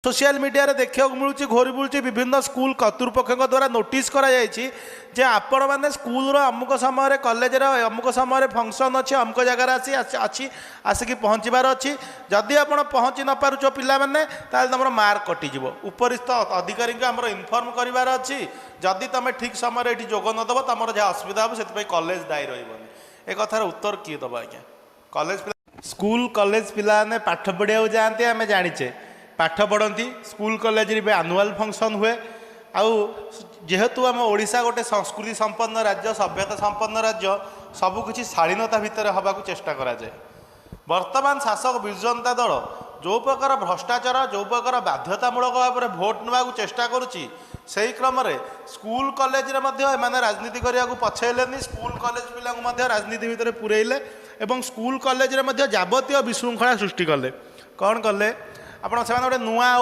social media रे देखा मिलूँ घोरी बुलूँ विभिन्न स्कूल कर्तृपक्ष द्वारा नोटिस कर आपण मैंने स्कूल अमुक समय कॉलेज अमुक समय फंक्शन अच्छे अमुक जगार अच्छी आसिक पहुँचबार अच्छी जदि आप पहुँची न पारुच पिला मैंने तुम मार्क कटिज उपरिस्थ अधिकारी आम इनफर्म करार अच्छी जदि तुम ठीक समय ये जोग नदब तुम जहाँ असुविधा हो से कॉलेज दायी रही एक कथार उत्तर किए दब आज्ञा कॉलेज स्कूल कॉलेज पिलाने पाठ पढ़िया जाते आम जाचे पाठ पढ़ती स्कूल कॉलेज रे आनुआल फंक्शन हुए आउ जेहेतु आम ओडिशा गोटे संस्कृति संपन्न राज्य सभ्यता संपन्न राज्य सबकि शालीनता भितर हवा चेष्टा कराए वर्तमान शासक विजु जनता दल जो प्रकार भ्रष्टाचार जो प्रकार बाध्यतामूलक भाव में भोट ना चेष्टा करुच्ची से क्रम स्कूल कॉलेज रे राजनीति करने को पछेले स्कूल कॉलेज पिला राजनीति भितर पूरेले एवं स्कूल कॉलेज रे जावतीय विशृंखला सृष्टि कले कौन कले आपण से नुआ